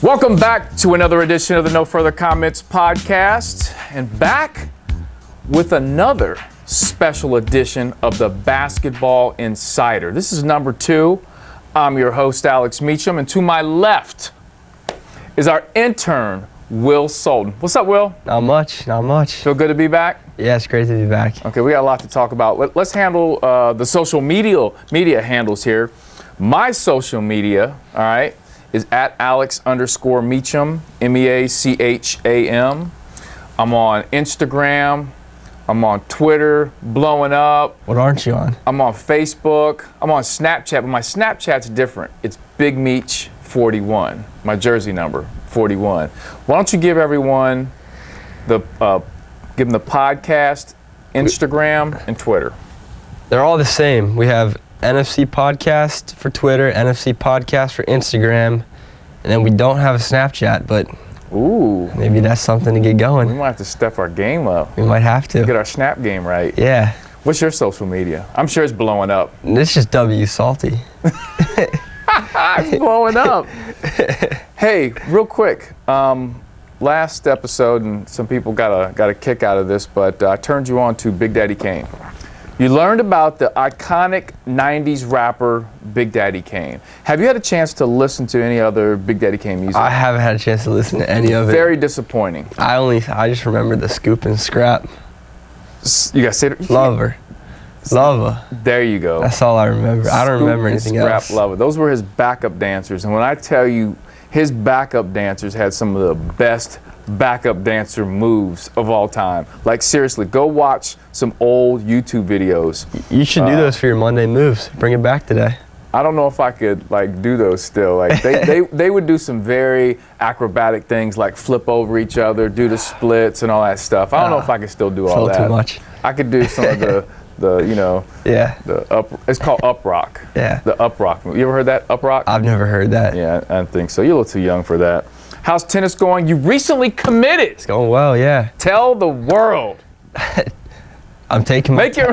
Welcome back to another edition of the No Further Comments podcast, and back with another special edition of the Basketball Insider. This is number 2. I'm your host, Alex Meacham, and to my left is our intern, Will Sultan. What's up, Will? Not much. Feel good to be back? Yeah, it's great to be back. Okay, we got a lot to talk about. Let's handle the social media handles here. My social media, all right, is at Alex_Meacham, MEACHAM. I'm on Instagram. I'm on Twitter, blowing up. What aren't you on? I'm on Facebook. I'm on Snapchat, but my Snapchat's different. It's Big Meach 41, my jersey number, 41. Why don't you give everyone give them the podcast, Instagram, and Twitter. They're all the same. We have NFC Podcast for Twitter, NFC Podcast for Instagram, and then we don't have a Snapchat, but ooh, maybe that's something to get going. We might have to step our game up. We might have to. Get our Snap game right. Yeah. What's your social media? I'm sure it's blowing up. It's just W Salty. It's blowing up. Hey, real quick. Last episode, and some people got a kick out of this, but I turned you on to Big Daddy Kane. You learned about the iconic 90s rapper Big Daddy Kane. Have you had a chance to listen to any other Big Daddy Kane music? I haven't had a chance to listen to any of it. Very disappointing. I just remember the Scoop and Scrap. You got to say it. Lover. There you go. That's all I remember. I don't remember anything else. Scrap Lover. Those were his backup dancers. And when I tell you, his backup dancers had some of the best backup dancer moves of all time. Like, seriously, go watch some old YouTube videos. You should do those for your Monday moves. Bring it back today. I don't know if I could do those still. Like they would do some very acrobatic things, like flip over each other, do the splits and all that stuff. I don't know if I could still do all that. It's a little too much. I could do some of it's called up rock. Yeah. The up rock. You ever heard that, up rock? I've never heard that. Yeah, I don't think so. You're a little too young for that. How's tennis going? You recently committed. It's going well, yeah. Tell the world. I'm taking my... Make your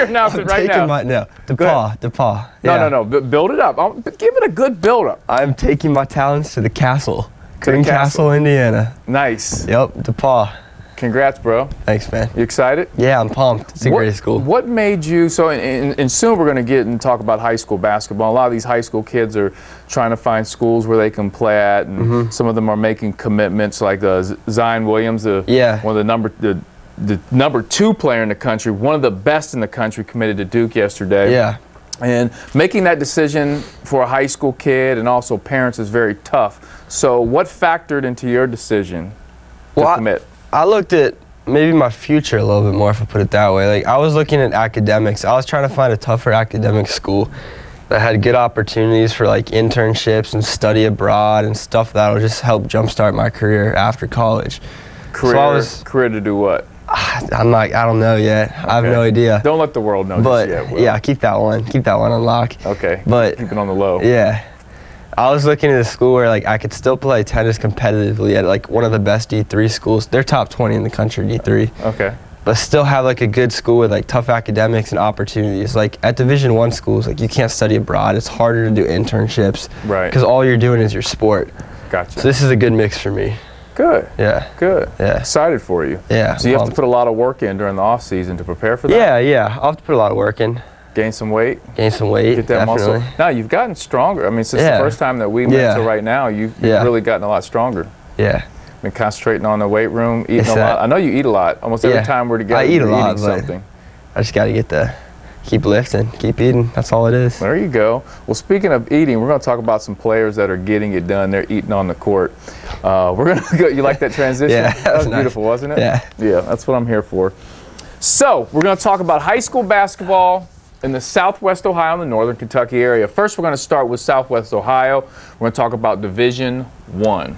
announcement right now. DePaul. Yeah. No. Build it up. Give it a good build up. I'm taking my talents to the castle. Greencastle, Indiana. Nice. Yep, DePaul. Congrats, bro. Thanks, man. You excited? Yeah, I'm pumped. It's a great school. What made you, and soon we're going to get and talk about high school basketball. A lot of these high school kids are trying to find schools where they can play at, and some of them are making commitments, like Zion Williams, one of the number 2 player in the country, one of the best in the country, committed to Duke yesterday. Yeah. And making that decision for a high school kid and also parents is very tough. So what factored into your decision to commit? I looked at maybe my future a little bit more, if I put it that way. Like, I was looking at academics. I was trying to find a tougher academic school that had good opportunities for internships and study abroad and stuff that'll just help jumpstart my career after college. Career to do what? I don't know yet. Okay. I have no idea. Don't let the world know just yet, Will. Yeah, keep that one on lock. Okay. But keep it on the low. Yeah. I was looking at a school where I could still play tennis competitively at one of the best D3 schools. They're top 20 in the country, D3. Okay. But still have a good school with tough academics and opportunities. At Division I schools, you can't study abroad. It's harder to do internships. Right. Because all you're doing is your sport. Gotcha. So this is a good mix for me. Good. Yeah. Good. Yeah. Excited for you. Yeah. So you have to put a lot of work in during the off season to prepare for that? Yeah. I'll have to put a lot of work in. Gain some weight. Get that definitely. Muscle. No, you've gotten stronger. I mean, since the first time that we met to right now, you've really gotten a lot stronger. Yeah. Been concentrating on the weight room, eating a lot. I know you eat a lot. Almost every time we're together, I eat a lot, eating something. I just got to keep lifting, keep eating. That's all it is. There you go. Well, speaking of eating, we're going to talk about some players that are getting it done. They're eating on the court. We're going to go. You like that transition? Yeah. That was beautiful, wasn't it? Yeah. Yeah, that's what I'm here for. So we're going to talk about high school basketball in the Southwest Ohio and the Northern Kentucky area. First, we're going to start with Southwest Ohio. We're going to talk about Division I. All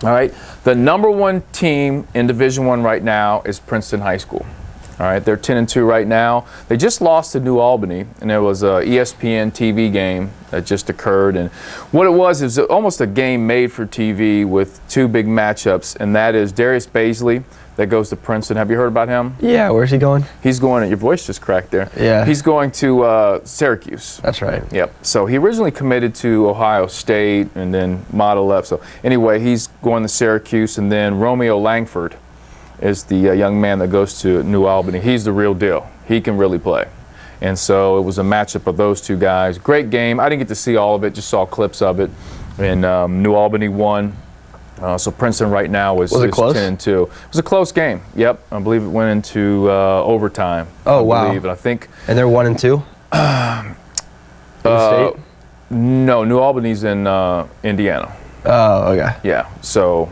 right. The number 1 team in Division I right now is Princeton High School. All right, they're 10-2 right now. They just lost to New Albany, and there was a ESPN TV game that just occurred. And what it was almost a game made for TV with two big matchups, and that is Darius Baisley that goes to Princeton. Have you heard about him? Yeah, where's he going? He's going, your voice just cracked there. Yeah. He's going to Syracuse. That's right. Yep. So he originally committed to Ohio State and then Model left. So anyway, he's going to Syracuse, and then Romeo Langford is the young man that goes to New Albany. He's the real deal. He can really play. And so it was a matchup of those two guys. Great game. I didn't get to see all of it, just saw clips of it. And New Albany won. So Princeton right now is 10-2. It was a close game. Yep. I believe it went into overtime. Oh, wow. And I think. And they're 1-2? State? No, New Albany's in Indiana. Oh, okay. Yeah. So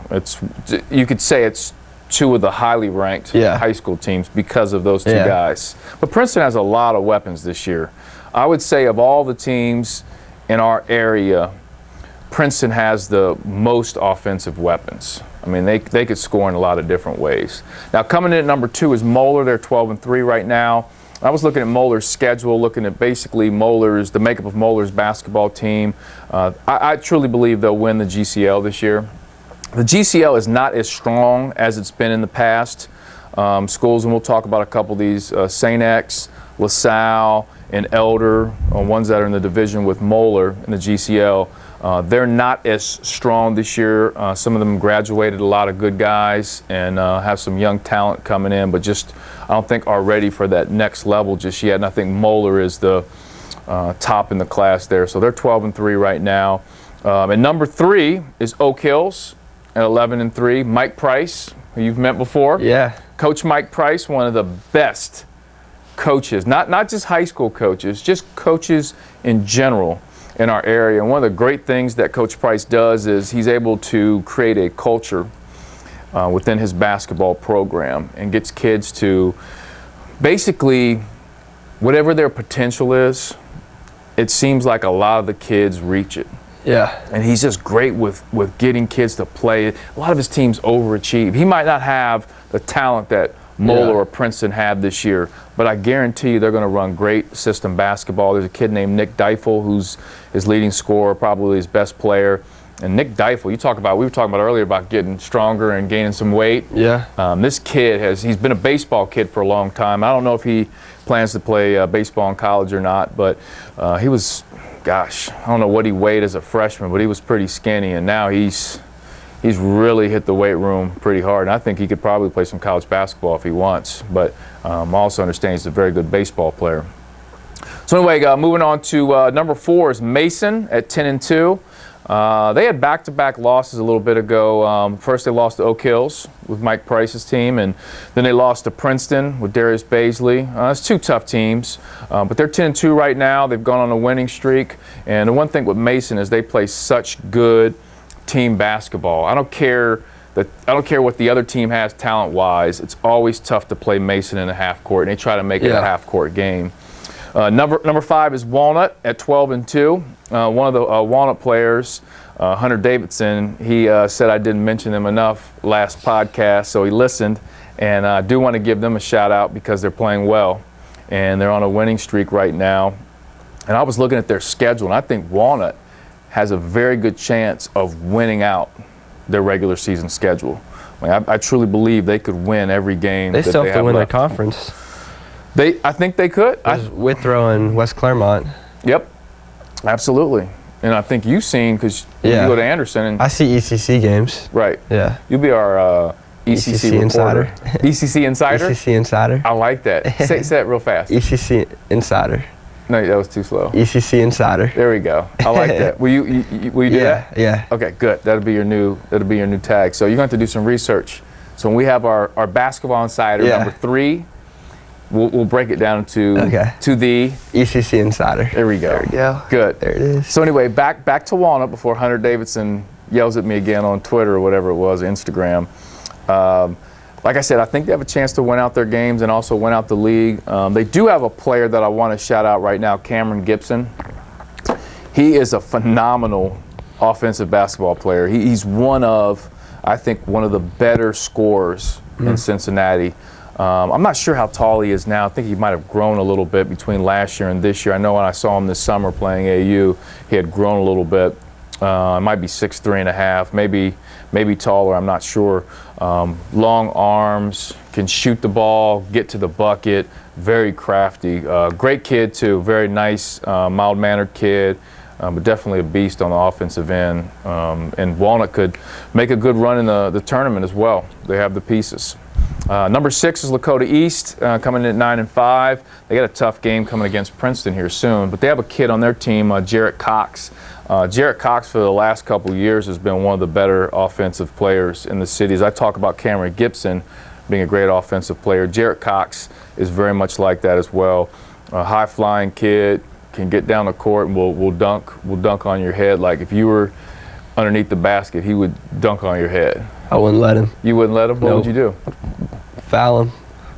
you could say it's two of the highly ranked high school teams because of those two guys. But Princeton has a lot of weapons this year. I would say of all the teams in our area, Princeton has the most offensive weapons. I mean, they could score in a lot of different ways. Now, coming in at number 2 is Moeller. They're 12-3 right now. I was looking at Moeller's schedule, looking at basically the makeup of Moeller's basketball team. I truly believe they'll win the GCL this year. The GCL is not as strong as it's been in the past. Schools, and we'll talk about a couple of these, St. X, LaSalle, and Elder, ones that are in the division with Moeller in the GCL. They're not as strong this year. Some of them graduated, a lot of good guys, and have some young talent coming in, but just I don't think are ready for that next level just yet. And I think Moeller is the top in the class there. So they're 12-3 right now. And number 3 is Oak Hills at 11-3. Mike Price, who you've met before. Yeah. Coach Mike Price, one of the best coaches, not just high school coaches, just coaches in general in our area. And one of the great things that Coach Price does is he's able to create a culture within his basketball program and gets kids to basically whatever their potential is, it seems like a lot of the kids reach it. Yeah. And he's just great with getting kids to play. A lot of his teams overachieve. He might not have the talent that Moeller or Princeton had this year, but I guarantee you they're going to run great system basketball. There's a kid named Nick Deifel who's his leading scorer, probably his best player. And Nick Deifel, we were talking about earlier about getting stronger and gaining some weight. Yeah. This kid he's been a baseball kid for a long time. I don't know if he plans to play baseball in college or not, but he was, gosh, I don't know what he weighed as a freshman, but he was pretty skinny, and now he's really hit the weight room pretty hard. And I think he could probably play some college basketball if he wants, but also understand he's a very good baseball player. So anyway, moving on to number 4 is Mason at 10-2. They had back-to-back losses a little bit ago. First they lost to Oak Hills with Mike Price's team, and then they lost to Princeton with Darius Baisley. It's two tough teams, but they're 10-2 right now. They've gone on a winning streak, and the one thing with Mason is they play such good team basketball. I don't care what the other team has talent-wise. It's always tough to play Mason in a half court, and they try to make it a half-court game. Number 5 is Walnut at 12-2. One of the Walnut players, Hunter Davidson, he said I didn't mention them enough last podcast, so he listened, and I do want to give them a shout-out because they're playing well, and they're on a winning streak right now. And I was looking at their schedule, and I think Walnut has a very good chance of winning out their regular season schedule. I truly believe they could win every game. They still have to win their conference. I think they could. Withrow and West Claremont. Yep, absolutely. And I think you've seen, because you go to Anderson. And I see ECC games. Right. Yeah. You'll be our ECC Insider. ECC Insider? ECC Insider. I like that. Say it real fast. ECC Insider. No, that was too slow. ECC Insider. There we go. I like that. Will you do that? Yeah. Okay, good. That'll be your new tag. So you're going to have to do some research. So when we have our basketball insider number 3, we'll break it down to the ECC Insider. There we go. There we go. Good. There it is. So anyway, back to Walnut before Hunter Davidson yells at me again on Twitter or whatever it was, Instagram. Like I said, I think they have a chance to win out their games and also win out the league. They do have a player that I want to shout out right now, Cameron Gibson. He is a phenomenal offensive basketball player. He's one of the better scorers in Cincinnati. I'm not sure how tall he is now. I think he might have grown a little bit between last year and this year. I know when I saw him this summer playing AU, he had grown a little bit. It might be 6'3.5", maybe taller, I'm not sure. Long arms, can shoot the ball, get to the bucket, very crafty. Great kid too, very nice, mild-mannered kid, but definitely a beast on the offensive end. And Walnut could make a good run in the tournament as well. They have the pieces. Number 6 is Lakota East, coming in at 9-5. They got a tough game coming against Princeton here soon, but they have a kid on their team, Jarrett Cox. Jarrett Cox for the last couple of years has been one of the better offensive players in the city. As I talk about Cameron Gibson being a great offensive player, Jarrett Cox is very much like that as well. A high-flying kid, can get down the court and will dunk on your head. Like if you were underneath the basket, he would dunk on your head. I wouldn't let him. You wouldn't let him? What would you do? Foul him.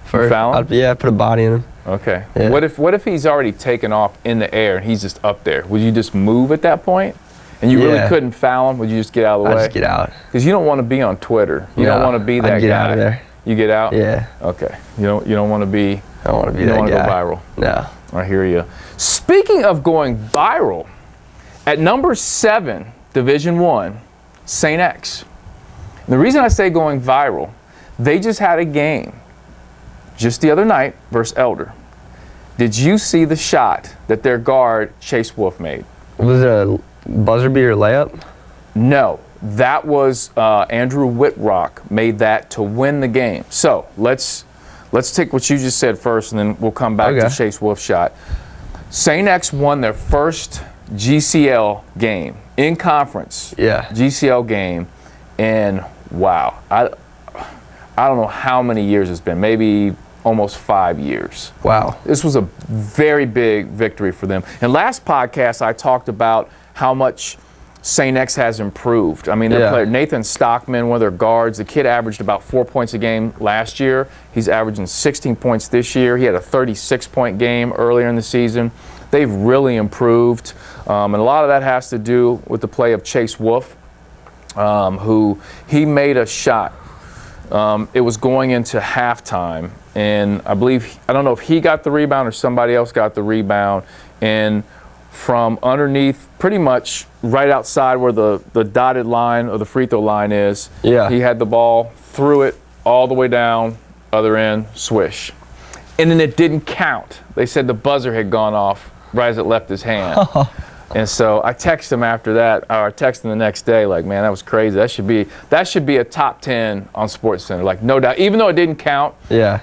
Foul him? Yeah, put a body in him. Okay. Yeah. What if he's already taken off in the air and he's just up there? Would you just move at that point? And you really couldn't foul him? Would you just get out of the way? I'd just get out. Because you don't want to be on Twitter. You don't want to be that guy. I'd get out of there. You get out? Yeah. Okay. You don't want to be. I don't want to be you that don't guy. want to go viral. No. I hear you. Speaking of going viral, at number 7, Division I, St. X. And the reason I say going viral, they just had a game just the other night versus Elder. Did you see the shot that their guard, Chase Wolf, made? Was it a buzzer beater layup? No. That was Andrew Whitrock made that to win the game. So let's take what you just said first, and then we'll come back to Chase Wolf's shot. St. X won their first GCL game in conference. Yeah. GCL game, and wow, I don't know how many years it's been. Maybe almost 5 years. Wow. This was a very big victory for them. And last podcast, I talked about how much St. X has improved. I mean, their player, Nathan Stockman, one of their guards, the kid averaged about 4 points a game last year. He's averaging 16 points this year. He had a 36-point game earlier in the season. They've really improved. And a lot of that has to do with the play of Chase Wolf, who he made a shot. It was going into halftime, and I don't know if he got the rebound or somebody else got the rebound, and from underneath, pretty much right outside where the dotted line or the free throw line is, he had the ball, threw it all the way down, other end, swish. And then it didn't count. They said the buzzer had gone off right as it left his hand. And so I texted him after that, or I texted him the next day, like, man, that was crazy. That should be a top 10 on SportsCenter, like, no doubt. Even though it didn't count,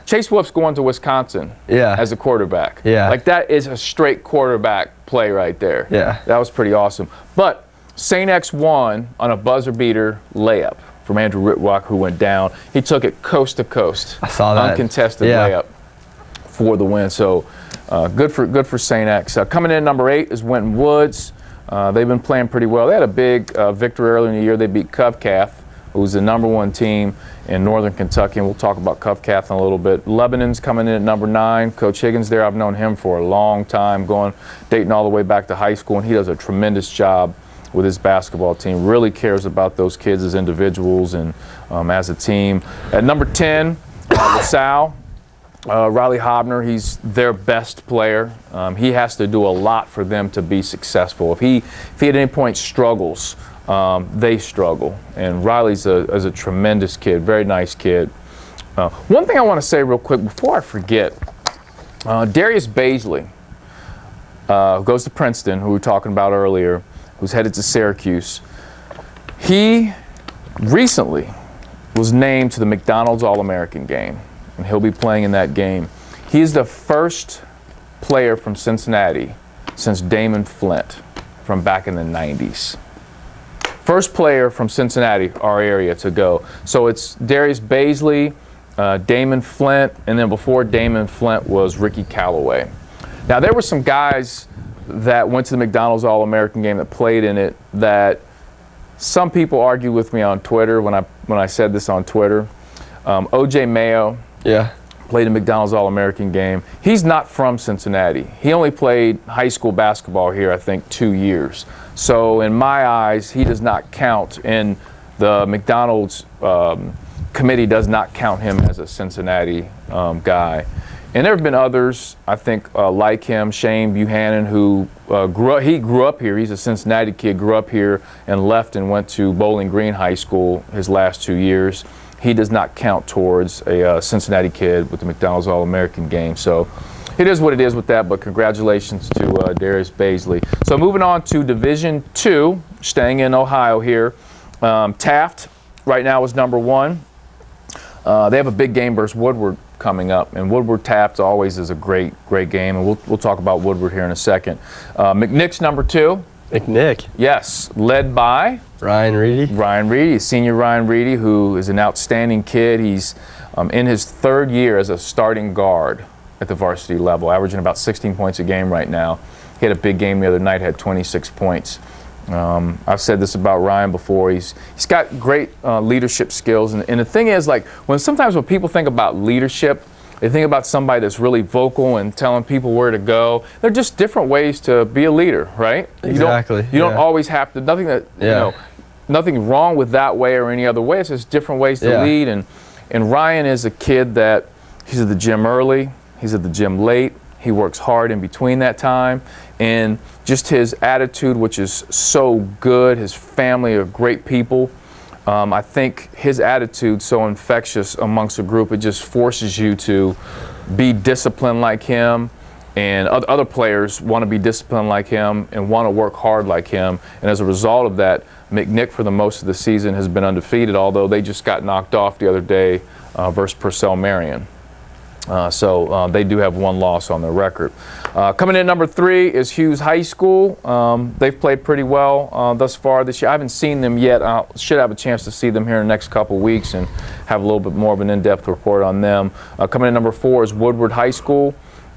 Chase Wolf's going to Wisconsin as a quarterback. Like, that is a straight quarterback play right there. That was pretty awesome. But St. X won on a buzzer beater layup from Andrew Whitrock, who went down. He took it coast to coast. I saw that. Uncontested layup for the win. So good for St. X. Coming in at number 8 is Winton Woods. They've been playing pretty well. They had a big victory earlier in the year. They beat Covcath, who's the number 1 team in Northern Kentucky, and we'll talk about Covcath in a little bit. Lebanon's coming in at number 9. Coach Higgins there, I've known him for a long time, dating all the way back to high school, and he does a tremendous job with his basketball team. Really cares about those kids as individuals and as a team. At number 10, LaSalle. Riley Hobner, he's their best player. He has to do a lot for them to be successful. If he at any point struggles, they struggle. And Riley's a tremendous kid, very nice kid. One thing I want to say real quick before I forget, Darius Baisley, who goes to Princeton, who we were talking about earlier, who's headed to Syracuse. He recently was named to the McDonald's All-American game, and he'll be playing in that game. He is the first player from Cincinnati since Damon Flint from back in the 90s. First player from Cincinnati, our area, to go. So it's Darius Baisley, Damon Flint, and then before Damon Flint was Ricky Callaway. Now, there were some guys that went to the McDonald's All-American game that played in it that some people argue with me on Twitter when I said this on Twitter. O.J. Mayo played in McDonald's All-American game. He's not from Cincinnati. He only played high school basketball here, I think, 2 years. So in my eyes, he does not count in the McDonald's committee does not count him as a Cincinnati guy. And there have been others, I think, like him, Shane Buchanan, who grew up here. He's a Cincinnati kid, grew up here and left and went to Bowling Green High School his last 2 years. He does not count towards a Cincinnati kid with the McDonald's All-American game. So it is what it is with that, but congratulations to Darius Baisley. So moving on to Division II, staying in Ohio here. Taft right now is number 1. They have a big game versus Woodward coming up, and Woodward-Taft always is a great game, and we'll talk about Woodward here in a second. McNick's number 2. McNick. Yes, led by Ryan Reedy, senior Ryan Reedy, who is an outstanding kid. He's in his 3rd year as a starting guard at the varsity level, averaging about 16 points a game right now. He had a big game the other night, had 26 points. I've said this about Ryan before. He's got great leadership skills, and the thing is, like, sometimes when people think about leadership, they think about somebody that's really vocal and telling people where to go. They're just different ways to be a leader, right? Exactly. You don't always have to. Nothing wrong with that way or any other way. It's just different ways to lead. And Ryan is a kid that he's at the gym early, he's at the gym late. He works hard in between that time, and just his attitude, which is so good. His family are great people. I think his attitude so infectious amongst a group. It just forces you to be disciplined like him, and other players want to be disciplined like him and want to work hard like him. And as a result of that, McNick for the most of the season has been undefeated, although they just got knocked off the other day versus Purcell Marion. So they do have 1 loss on their record. Coming in number 3 is Hughes High School. They've played pretty well thus far this year. I haven't seen them yet. I should have a chance to see them here in the next couple weeks and have a little bit more of an in-depth report on them. Coming in number 4 is Woodward High School.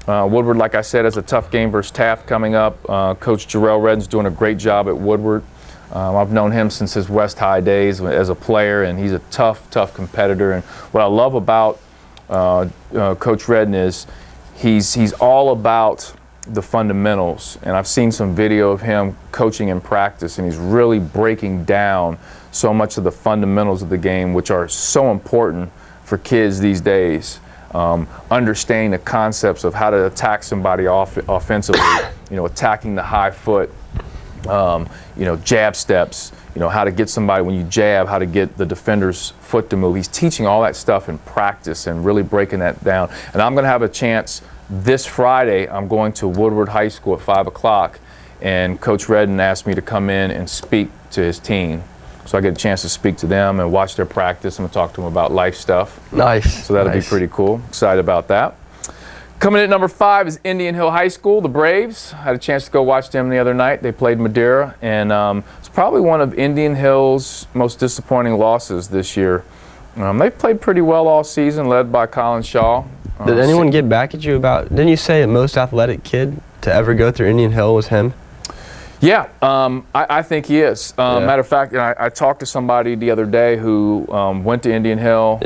Woodward, like I said, has a tough game versus Taft coming up. Coach Jarrell Redden's doing a great job at Woodward. I've known him since his West High days as a player, and he's a tough competitor. And what I love about Coach Redden is he's all about the fundamentals, and I've seen some video of him coaching in practice, and he's really breaking down so much of the fundamentals of the game, which are so important for kids these days. Understanding the concepts of how to attack somebody offensively, attacking the high foot, jab steps, how to get somebody when you jab, how to get the defender's foot to move. He's teaching all that stuff in practice and really breaking that down. And I'm going to have a chance this Friday. I'm going to Woodward High School at 5 o'clock, and Coach Redden asked me to come in and speak to his team. So I get a chance to speak to them and watch their practice. I'm going to talk to them about life stuff. Nice. So that'll be pretty cool. Excited about that. Coming in at number 5 is Indian Hill High School, the Braves. I had a chance to go watch them the other night. They played Madeira, and it's probably one of Indian Hill's most disappointing losses this year. They've played pretty well all season, led by Colin Shaw. Did anyone get back at you about, didn't you say the most athletic kid to ever go through Indian Hill was him? Yeah, I think he is. Matter of fact, I talked to somebody the other day who went to Indian Hill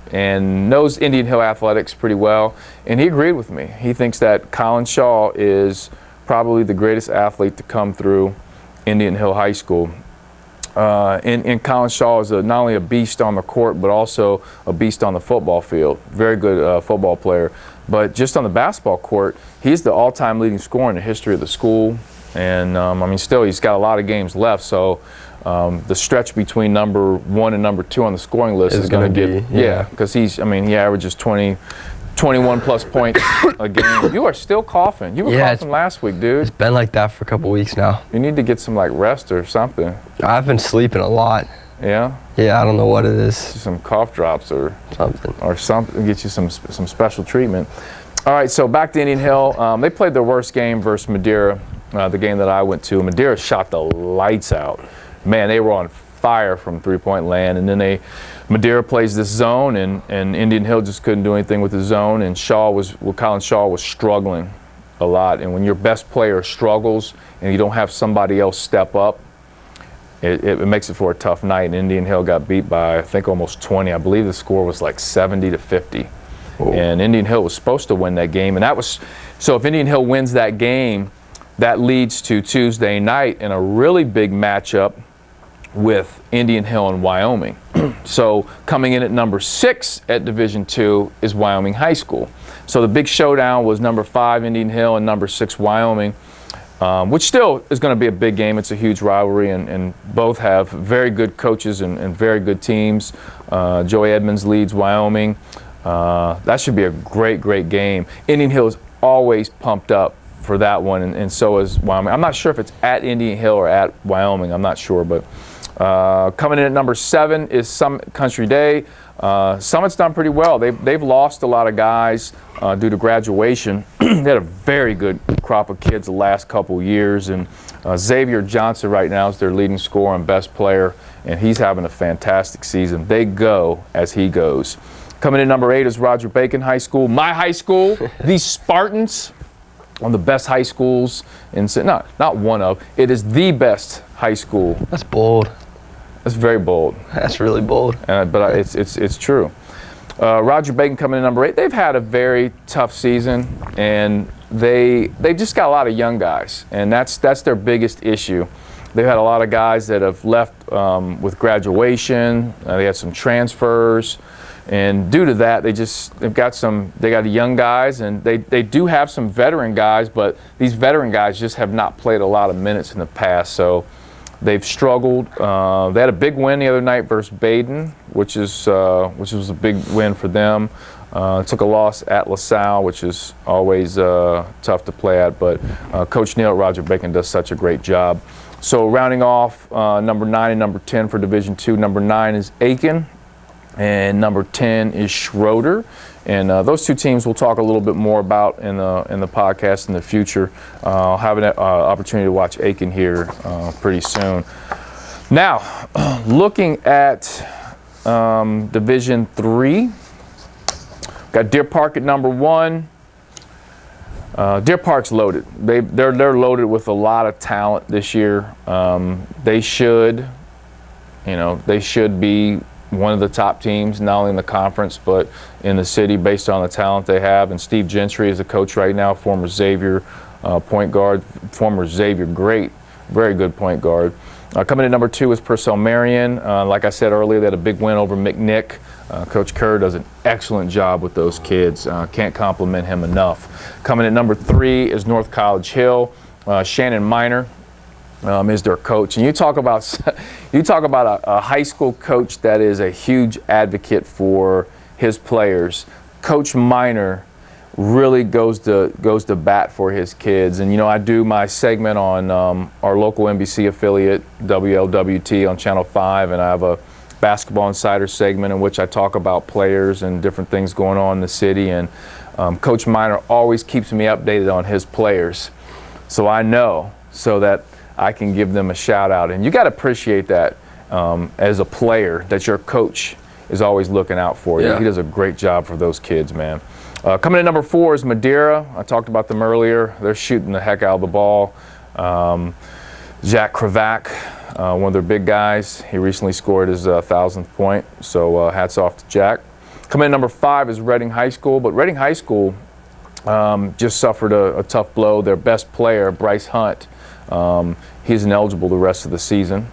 and knows Indian Hill athletics pretty well, and he agreed with me. He thinks that Colin Shaw is probably the greatest athlete to come through Indian Hill High School. And Colin Shaw is not only a beast on the court, but also a beast on the football field. Very good football player. But just on the basketball court, he's the all-time leading scorer in the history of the school. And, still, he's got a lot of games left, so the stretch between number 1 and number 2 on the scoring list is going to get, because he averages 21 plus points a game. You are still coughing. You were coughing last week, dude. It's been like that for a couple weeks now. You need to get some rest or something. I've been sleeping a lot. Yeah? Yeah, I don't know what it is. Some cough drops or something. Get you some special treatment. All right, so back to Indian Hill. They played their worst game versus Madeira, the game that I went to. Madeira shot the lights out. Man, they were on fire from three-point land, and then Madeira plays this zone, and Indian Hill just couldn't do anything with the zone, and Colin Shaw was struggling a lot. And when your best player struggles and you don't have somebody else step up, it makes it for a tough night. And Indian Hill got beat by, I think, almost 20. I believe the score was like 70-50. Whoa. And Indian Hill was supposed to win that game, and so if Indian Hill wins that game, that leads to Tuesday night in a really big matchup with Indian Hill and Wyoming. So coming in at number 6 at Division II is Wyoming High School. So the big showdown was number 5 Indian Hill and number 6 Wyoming, which still is going to be a big game. It's a huge rivalry, and both have very good coaches and very good teams. Joey Edmonds leads Wyoming. That should be a great game. Indian Hill is always pumped up for that one, and so is Wyoming. I'm not sure if it's at Indian Hill or at Wyoming. I'm not sure, but coming in at number 7 is Summit Country Day. Summit's done pretty well. They've lost a lot of guys due to graduation. They had a very good crop of kids the last couple years, and Xavier Johnson right now is their leading scorer and best player, and he's having a fantastic season. They go as he goes. Coming in number 8 is Roger Bacon High School, my high school. These Spartans, one of the best high schools in, not one of, it is the best high school. That's bold. That's very bold. That's really bold. But it's true. Roger Bacon coming in number 8. They've had a very tough season, and they just got a lot of young guys, and that's their biggest issue. They've had a lot of guys that have left with graduation. They had some transfers, and due to that, they got young guys, and they do have some veteran guys, but these veteran guys just have not played a lot of minutes in the past, so they've struggled. They had a big win the other night versus Baden, which was a big win for them. Took a loss at LaSalle, which is always tough to play at, but Coach Neal at Roger Bacon does such a great job. So rounding off number 9 and number 10 for Division II, number 9 is Aiken, and number 10 is Schroeder. And those two teams we'll talk a little bit more about in the podcast in the future. I'll have an opportunity to watch Aiken here pretty soon. Now, looking at Division III, got Deer Park at number 1. Deer Park's loaded. They're loaded with a lot of talent this year. They should be one of the top teams, not only in the conference, but in the city based on the talent they have. And Steve Gentry is the coach right now, former Xavier point guard, very good point guard. Coming in number 2 is Purcell Marion. Like I said earlier, they had a big win over McNick. Coach Kerr does an excellent job with those kids. Can't compliment him enough. Coming in number 3 is North College Hill. Shannon Miner is their coach, and you talk about a high school coach that is a huge advocate for his players. Coach Miner really goes to bat for his kids, and I do my segment on our local NBC affiliate WLWT on Channel 5, and I have a Basketball Insider segment in which I talk about players and different things going on in the city, and Coach Miner always keeps me updated on his players, so I know so that I can give them a shout out. And you got to appreciate that as a player, that your coach is always looking out for you. Yeah. He does a great job for those kids, man. Coming in number 4 is Madeira. I talked about them earlier. They're shooting the heck out of the ball. Jack Kravac, one of their big guys, he recently scored his 1,000th point, so hats off to Jack. Coming in number 5 is Reading High School, but Reading High School just suffered a tough blow. Their best player, Bryce Hunt, he's ineligible the rest of the season,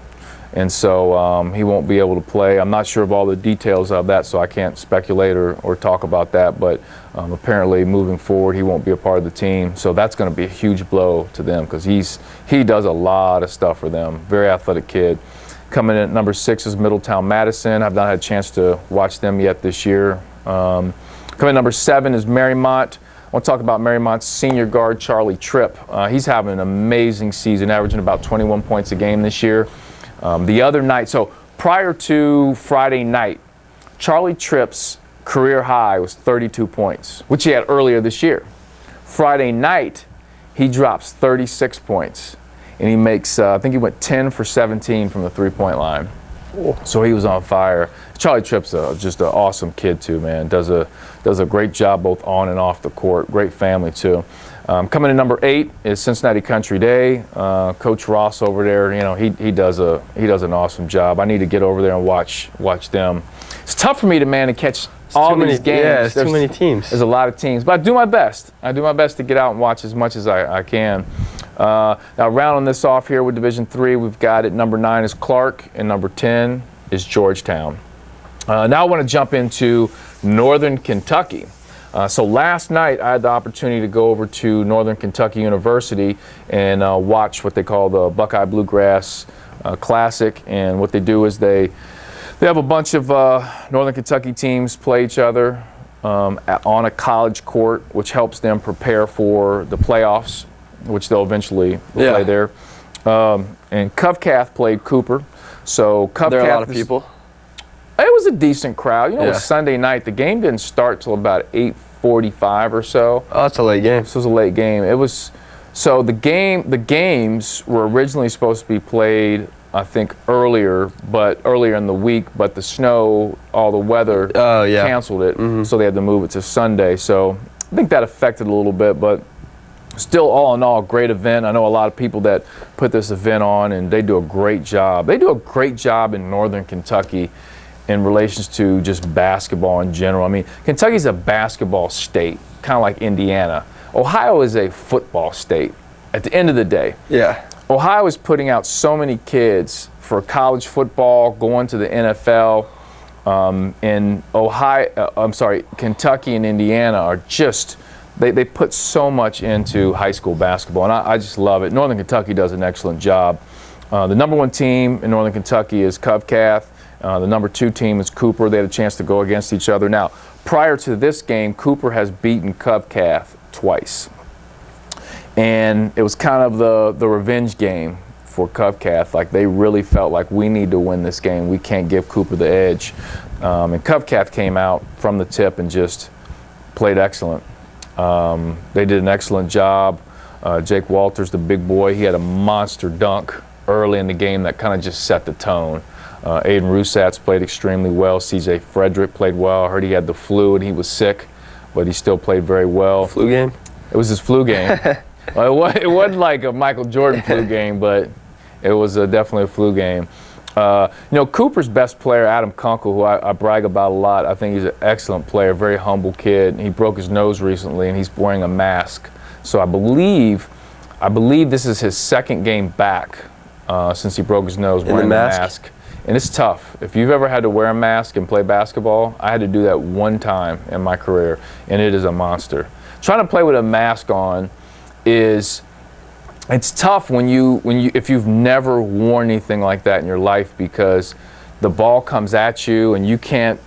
and so he won't be able to play. I'm not sure of all the details of that, so I can't speculate or talk about that, but apparently moving forward he won't be a part of the team, so that's going to be a huge blow to them because he does a lot of stuff for them. Very athletic kid. Coming in at number 6 is Middletown Madison. I've not had a chance to watch them yet this year. Coming in number 7 is Marymount. I want to talk about Marymont's senior guard, Charlie Tripp. He's having an amazing season, averaging about 21 points a game this year. The other night, so prior to Friday night, Charlie Tripp's career high was 32 points, which he had earlier this year. Friday night, he drops 36 points, and he makes, I think he went 10 for 17 from the three-point line. So he was on fire. Charlie Tripp's just an awesome kid too, man. Does a great job both on and off the court. Great family too. Coming in number 8 is Cincinnati Country Day. Coach Ross over there, he does an awesome job. I need to get over there and watch them. It's tough for me to catch all these games. Yeah, it's too many teams. There's a lot of teams, but I do my best. I do my best to get out and watch as much as I can. Now, rounding this off here with Division III, we've got at number 9 is Clark, and number 10 is Georgetown. Now I want to jump into Northern Kentucky. So last night I had the opportunity to go over to Northern Kentucky University and watch what they call the Buckeye Bluegrass Classic. And what they do is they have a bunch of Northern Kentucky teams play each other on a college court, which helps them prepare for the playoffs, which they'll eventually play there. And Covcath played Cooper. So Covcath, there are a lot of people. It was a decent crowd. You know, it was Sunday night. The game didn't start till about 8:45 or so. Oh, that's a late game. So it was a late game. It was so the games were originally supposed to be played, I think, earlier in the week, but the snow, all the weather canceled it. So they had to move it to Sunday. So I think that affected a little bit, but still, all in all, great event. I know a lot of people that put this event on, and they do a great job. They do a great job in Northern Kentucky in relations to just basketball in general. I mean, Kentucky's a basketball state, kind of like Indiana. Ohio is a football state at the end of the day. Yeah. Ohio is putting out so many kids for college football, going to the NFL. Kentucky and Indiana are just, they put so much into high school basketball, and I just love it. Northern Kentucky does an excellent job. The number 1 team in Northern Kentucky is Covcath. The number 2 team is Cooper. They had a chance to go against each other. Now, prior to this game, Cooper has beaten Covcath twice. And it was kind of the revenge game for Covcath. Like, they really felt like, we need to win this game. We can't give Cooper the edge. And Covcath came out from the tip and just played excellent. They did an excellent job. Jake Walters, the big boy, he had a monster dunk early in the game that kind of just set the tone. Aiden Rusatz played extremely well. C.J. Frederick played well. I heard he had the flu and he was sick, but he still played very well. Flu game? It was his flu game. It wasn't like a Michael Jordan flu game, but it was definitely a flu game. Cooper's best player, Adam Kunkel, who I brag about a lot, I think he's an excellent player, very humble kid. He broke his nose recently, and he's wearing a mask. So I believe this is his second game back since he broke his nose wearing a mask. And it's tough. If you've ever had to wear a mask and play basketball, I had to do that one time in my career, and it is a monster. Trying to play with a mask on it's tough if you've never worn anything like that in your life, because the ball comes at you and you can't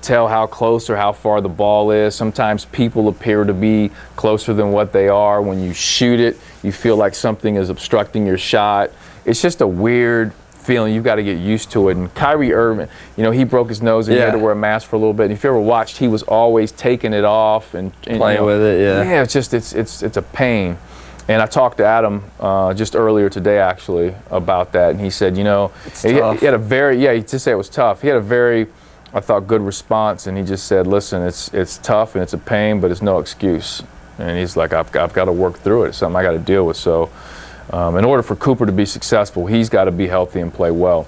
tell how close or how far the ball is. Sometimes people appear to be closer than what they are. When you shoot it, you feel like something is obstructing your shot. It's just a weird feeling. You've got to get used to it. And Kyrie Irving, he broke his nose and he had to wear a mask for a little bit. And if you ever watched, he was always taking it off and playing with it. Yeah, it's a pain. And I talked to Adam just earlier today, actually, about that. And he said, he had a very, he just said it was tough. He had a very, I thought, good response. And he just said, listen, it's tough and it's a pain, but it's no excuse. And he's like, I've got to work through it. It's something I got to deal with. So in order for Cooper to be successful, he's got to be healthy and play well.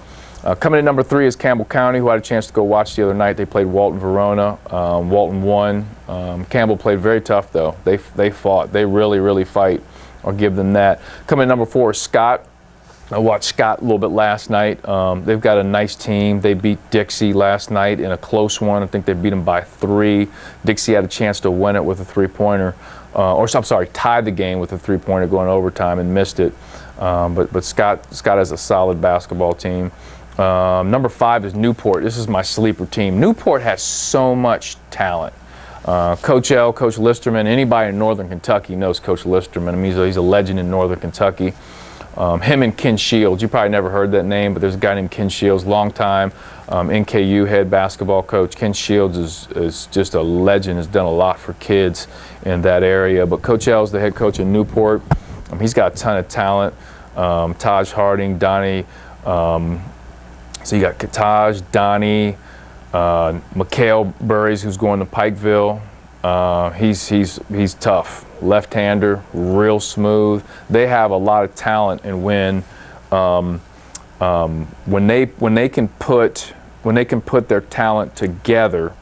Coming in number 3 is Campbell County, who I had a chance to go watch the other night. They played Walton Verona. Walton won. Campbell played very tough, though. They fought. They really, really fight. I'll give them that. Coming in number 4 is Scott. I watched Scott a little bit last night. They've got a nice team. They beat Dixie last night in a close one. I think they beat them by 3. Dixie had a chance to win it with a three-pointer. Tied the game with a three-pointer going overtime and missed it. But Scott has a solid basketball team. Number 5 is Newport. This is my sleeper team. Newport has so much talent. Coach L, Coach Listerman, anybody in Northern Kentucky knows Coach Listerman. I mean, he's a legend in Northern Kentucky. Him and Ken Shields, you probably never heard that name, but there's a guy named Ken Shields, longtime NKU head basketball coach. Ken Shields is just a legend, has done a lot for kids in that area. But Coach L is the head coach in Newport. He's got a ton of talent. Taj Harding, Donnie. So you got Taj, Donnie, Mikhail Burries, who's going to Pikeville. He's tough. Left-hander, real smooth. They have a lot of talent, and when they can put their talent together,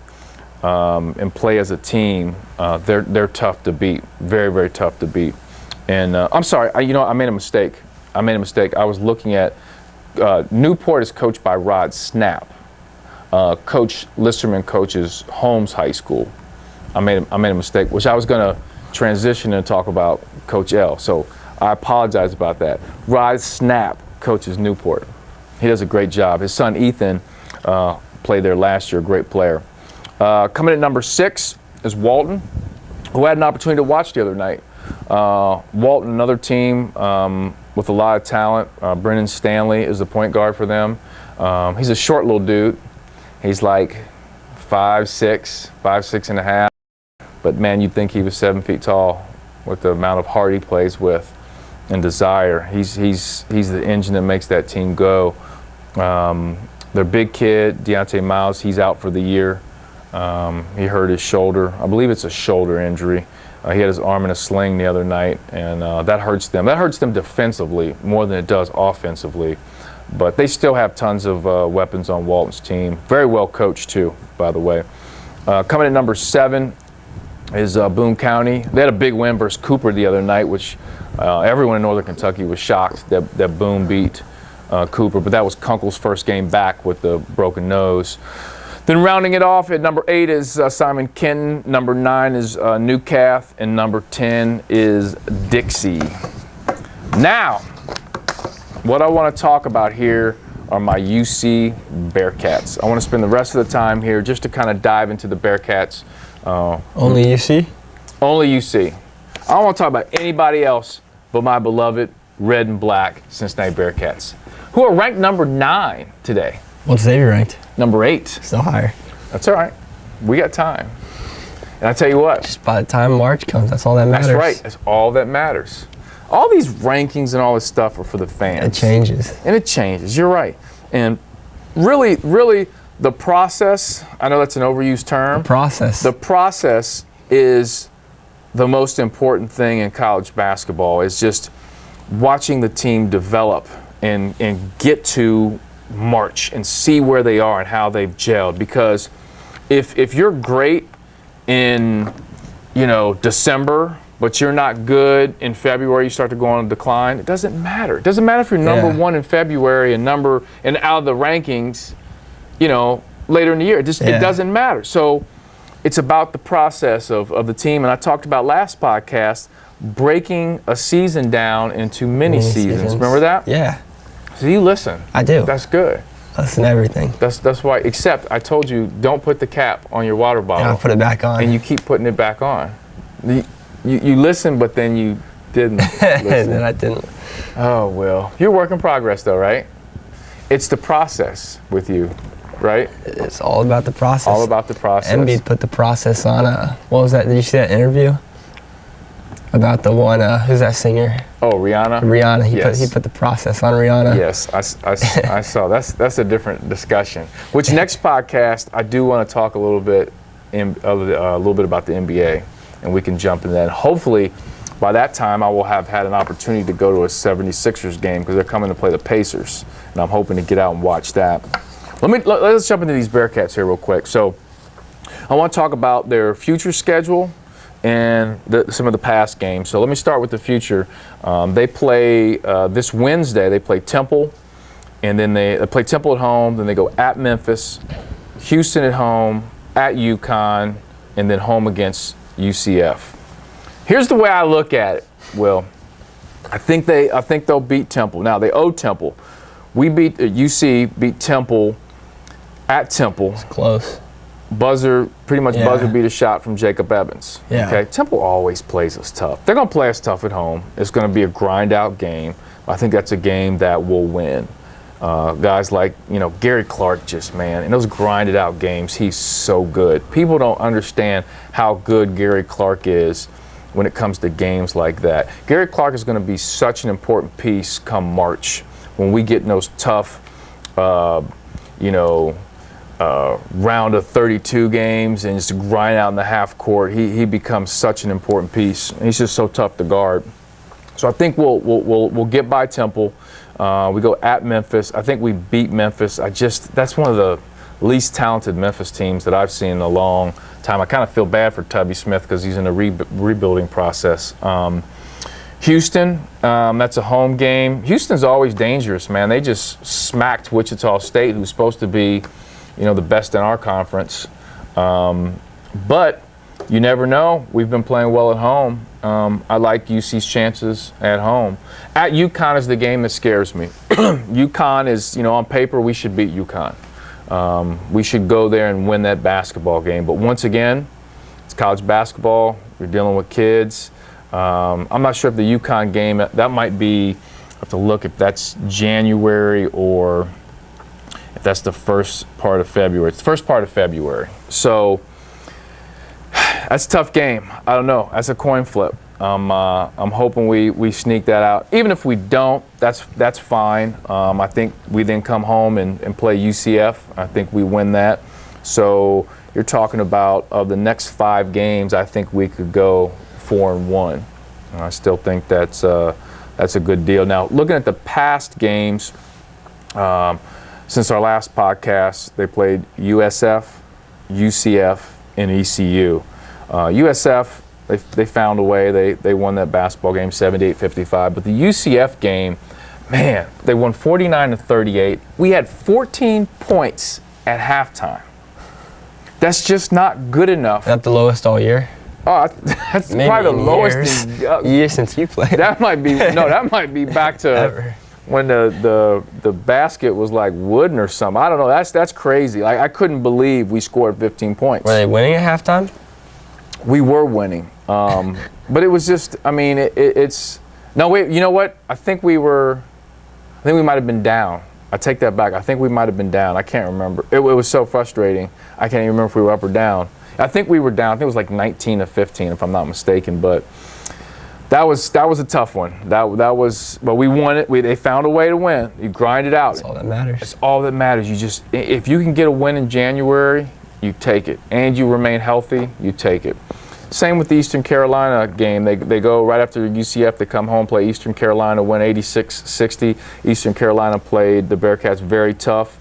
and play as a team, they're tough to beat. Very, very tough to beat. And I'm sorry, I made a mistake. I was looking at Newport is coached by Rod Snap. Coach Listerman coaches Holmes High School. I made a mistake, which I was going to transition and talk about Coach L. So I apologize about that. Rod Snap coaches Newport. He does a great job. His son Ethan played there last year, great player. Coming at number 6 is Walton, who had an opportunity to watch the other night. Walton, another team with a lot of talent. Brennan Stanley is the point guard for them. He's a short little dude. He's like 5'6" and a half. But man, you'd think he was 7 feet tall with the amount of heart he plays with and desire. He's the engine that makes that team go. Their big kid, Deontay Miles, he's out for the year. He hurt his shoulder. I believe it's a shoulder injury. He had his arm in a sling the other night, and that hurts them. That hurts them defensively more than it does offensively. But they still have tons of weapons on Walton's team. Very well coached, too, by the way. Coming at number 7 is Boone County. They had a big win versus Cooper the other night, which everyone in Northern Kentucky was shocked that Boone beat Cooper. But that was Kunkel's first game back with the broken nose. Then rounding it off at number 8 is Simon Kenton. Number 9 is Newcath. And number 10 is Dixie. Now, what I want to talk about here are my UC Bearcats. I want to spend the rest of the time here just to kind of dive into the Bearcats. Only UC? Only UC. I don't want to talk about anybody else but my beloved red and black Cincinnati Bearcats, who are ranked number 9 today. What's Xavier ranked? Number 8. Still higher. That's all right. We got time. And I tell you what. Just by the time March comes, that's all that matters. That's right. That's all that matters. All these rankings and all this stuff are for the fans. It changes. And it changes. You're right. And really, the process, I know that's an overused term. The process is the most important thing in college basketball, is just watching the team develop and get to March and see where they are and how they've gelled. Because if you're great in, December, but you're not good in February, you start to go on a decline, it doesn't matter. It doesn't matter if you're number 1 in February and out of the rankings, later in the year. It doesn't matter. So it's about the process of the team. And I talked about last podcast, breaking a season down into mini seasons. Remember that? Yeah. So you listen. I do. That's good. Listen to everything. That's why, except I told you, don't put the cap on your water bottle. And I'll put it back on. And you keep putting it back on. You listen, but then you didn't listen. And then I didn't. Oh, well. You're a work in progress, though, right? It's the process with you, right? It's all about the process. All about the process. Embiid put the process on, what was that? Did you see that interview? About the one, who's that singer? Oh, Rihanna? Rihanna. Yes. He put the process on Rihanna. Yes, I saw. That's a different discussion. Which next podcast, I do want to talk a little bit about the NBA, and we can jump into that. Hopefully, by that time, I will have had an opportunity to go to a 76ers game because they're coming to play the Pacers, and I'm hoping to get out and watch that. Let's jump into these Bearcats here real quick. So, I want to talk about their future schedule and some of the past games. So let me start with the future. They play this Wednesday. They play Temple, and then they play Temple at home. Then they go at Memphis, Houston at home, at UConn, and then home against UCF. Here's the way I look at it. Will, I think they'll beat Temple. Now they owe Temple. UC beat Temple at Temple. It's close. Buzzer beat a shot from Jacob Evans. Yeah. Okay. Temple always plays us tough. They're going to play us tough at home. It's going to be a grind-out game. I think that's a game that we'll win. Guys like, Gary Clark in those grinded-out games, he's so good. People don't understand how good Gary Clark is when it comes to games like that. Gary Clark is going to be such an important piece come March when we get in those tough, round of 32 games and just grind out in the half court. He becomes such an important piece. He's just so tough to guard. So I think we'll get by Temple. We go at Memphis. I think we beat Memphis. That's one of the least talented Memphis teams that I've seen in a long time. I kind of feel bad for Tubby Smith because he's in a rebuilding process. Houston, that's a home game. Houston's always dangerous, man. They just smacked Wichita State, who's supposed to be, the best in our conference. But you never know. We've been playing well at home. I like UC's chances at home. At UConn is the game that scares me. UConn is, on paper, we should beat UConn. We should go there and win that basketball game. But once again, it's college basketball. You're dealing with kids. I'm not sure if the UConn game, that might be, I have to look if that's January or if that's the first part of February. It's the first part of February. So that's a tough game. I don't know. That's a coin flip. I'm hoping we sneak that out. Even if we don't, that's fine. I think we then come home and play UCF. I think we win that. So you're talking about of the next 5 games, I think we could go 4-1. I still think that's a good deal. Now, looking at the past games, since our last podcast, they played USF, UCF, and ECU. USF, they found a way. They won that basketball game 78-55. But the UCF game, man, they won 49-38. We had 14 points at halftime. That's just not good enough. Not the lowest all year? Oh, that's maybe probably the lowest years since you played. That might be back to ever. When the basket was like wooden or something. I don't know. That's crazy. I couldn't believe we scored 15 points. Were they winning at halftime? We were winning, but it was just. I mean, it's no wait. You know what? I think we might have been down. I take that back. I think we might have been down. I can't remember. It was so frustrating. I can't even remember if we were up or down. I think we were down. I think it was like 19-15, if I'm not mistaken. But that was a tough one. That was. But we won it. They found a way to win. You grind it out. That's all that matters. It's all that matters. If you can get a win in January, you take it, and you remain healthy, you take it. Same with the Eastern Carolina game. They go right after UCF. They come home, play Eastern Carolina, win 86-60. Eastern Carolina played the Bearcats very tough.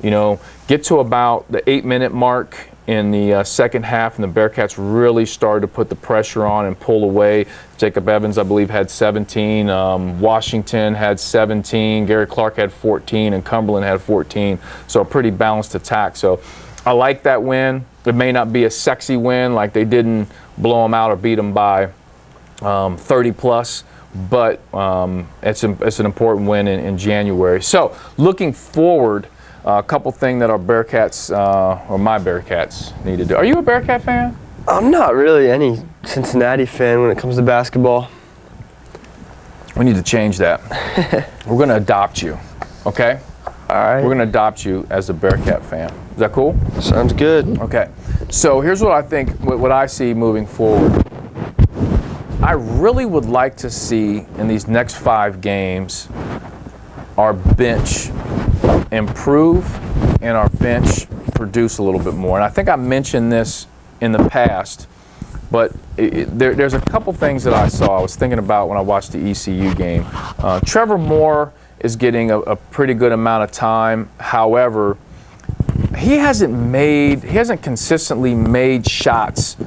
Get to about the 8-minute mark in the second half, and the Bearcats really started to put the pressure on and pull away. Jacob Evans, I believe, had 17. Washington had 17. Gary Clark had 14, and Cumberland had 14. So a pretty balanced attack. So I like that win. It may not be a sexy win, like they didn't blow them out or beat them by 30 plus, but it's an important win in January. So looking forward, a couple things that our Bearcats, or my Bearcats, need to do. Are you a Bearcat fan? I'm not really any Cincinnati fan when it comes to basketball. We need to change that. We're going to adopt you, okay? All right. We're going to adopt you as a Bearcat fan. Is that cool? Sounds good. Okay. So here's what I think, what I see moving forward. I really would like to see in these next 5 games our bench improve and our bench produce a little bit more. And I think I mentioned this in the past, but there's a couple things that I saw. I was thinking about when I watched the ECU game. Trevor Moore is getting a pretty good amount of time. However, he hasn't consistently made shots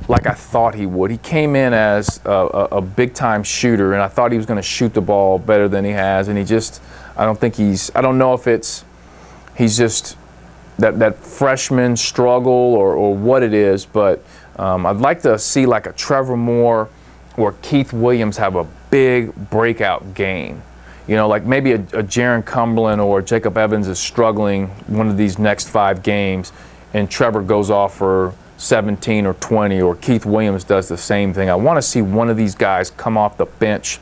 like I thought he would. He came in as a big-time shooter, and I thought he was going to shoot the ball better than he has, and I don't know if he's just that freshman struggle or what it is, but I'd like to see like a Trevor Moore or Keith Williams have a big breakout game. Like maybe a Jaron Cumberland or Jacob Evans is struggling one of these next 5 games, and Trevor goes off for 17 or 20, or Keith Williams does the same thing. I want to see one of these guys come off the bench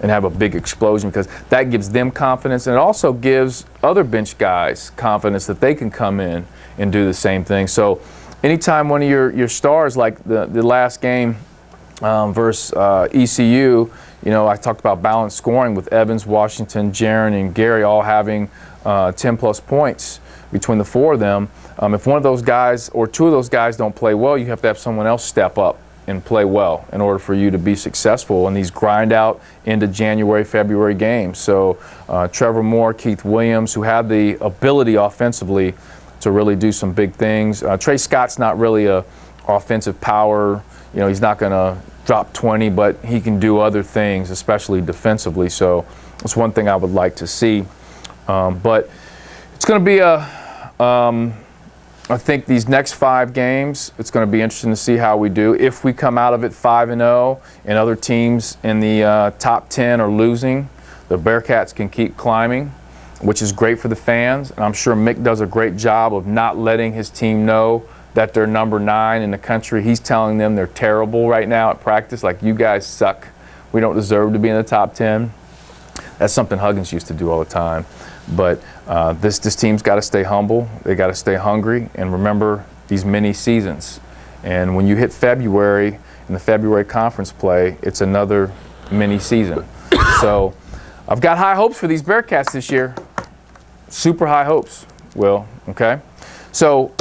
and have a big explosion, because that gives them confidence, and it also gives other bench guys confidence that they can come in and do the same thing. So anytime one of your stars, like the last game versus ECU, I talked about balanced scoring with Evans, Washington, Jaron, and Gary all having 10 plus points between the 4 of them. If one of those guys or 2 of those guys don't play well, you have to have someone else step up and play well in order for you to be successful in these grind out into January, February games. So Trevor Moore, Keith Williams, who have the ability offensively to really do some big things. Trey Scott's not really a offensive power. He's not going to drop 20, but he can do other things, especially defensively. So it's one thing I would like to see. But it's going to be I think these next 5 games, it's going to be interesting to see how we do. If we come out of it 5-0 and other teams in the top 10 are losing, the Bearcats can keep climbing, which is great for the fans. And I'm sure Mick does a great job of not letting his team know that they're number 9 in the country. He's telling them they're terrible right now at practice, like, you guys suck. We don't deserve to be in the top 10. That's something Huggins used to do all the time. But this team's got to stay humble. They got to stay hungry and remember these mini seasons. And when you hit February in the February conference play, it's another mini season. So I've got high hopes for these Bearcats this year. Super high hopes, Will. Okay. So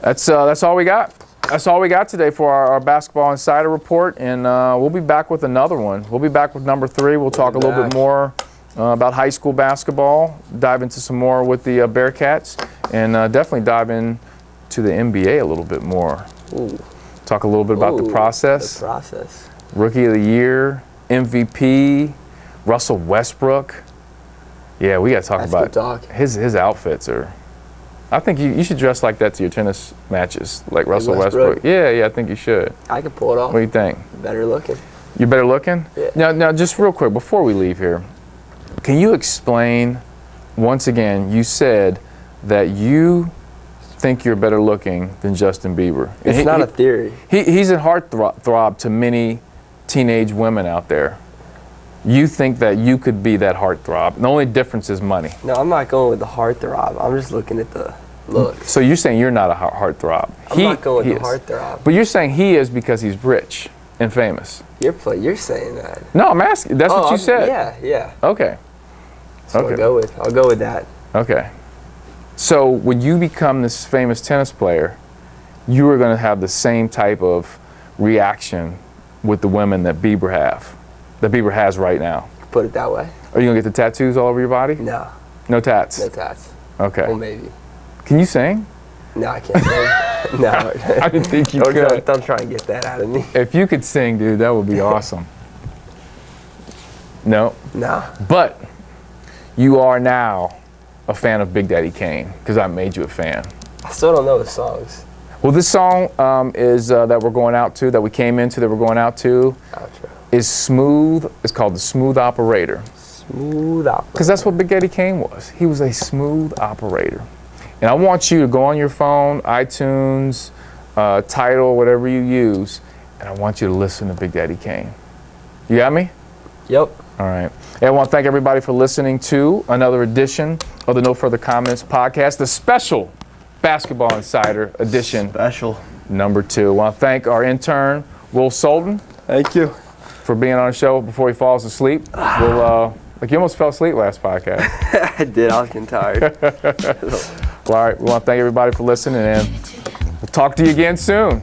that's all we got. That's all we got today for our Basketball Insider Report, and we'll be back with another one. We'll be back with number 3. We'll talk a little bit more about high school basketball, dive into some more with the Bearcats, and definitely dive into the NBA a little bit more. Ooh. Talk a little bit about the process. The process. Rookie of the Year, MVP, Russell Westbrook. Yeah, we got to talk about his outfits are. I think you should dress like that to your tennis matches, like Russell Westbrook. Yeah, I think you should. I could pull it off. What do you think? Better looking. You better looking? Yeah. Now, just real quick, before we leave here, can you explain, once again, you said that you think you're better looking than Justin Bieber. It's not a theory. He's a heartthrob to many teenage women out there. You think that you could be that heartthrob. The only difference is money. No, I'm not going with the heartthrob. I'm just looking at the look. So you're saying you're not a heartthrob. I'm not going with the heartthrob. But you're saying he is because he's rich and famous. You're saying that. No, I'm asking. That's what you said. Yeah. Okay. So okay. I'll go with that. Okay. So when you become this famous tennis player, you are going to have the same type of reaction with the women that Bieber has right now. Put it that way. Are you going to get the tattoos all over your body? No. No tats? No tats. Okay. Well, maybe. Can you sing? No, I can't sing. No. I didn't think you could. Don't try and get that out of me. If you could sing, dude, that would be awesome. No? No. But you are now a fan of Big Daddy Kane because I made you a fan. I still don't know the songs. Well, this song is that we're going out to, that we came into, that we're going out to, is Smooth. It's called The Smooth Operator. Smooth Operator. Because that's what Big Daddy Kane was. He was a smooth operator. And I want you to go on your phone, iTunes, Tidal, whatever you use, and I want you to listen to Big Daddy Kane. You got me? Yep. All right. And I want to thank everybody for listening to another edition of the No Further Comments podcast, the special Basketball Insider edition. Special. Number 2. I want to thank our intern, Will Solden. Thank you. For being on the show before he falls asleep. We'll, like you almost fell asleep last podcast. I did. I was getting tired. Well, all right. We want to thank everybody for listening, and we'll talk to you again soon.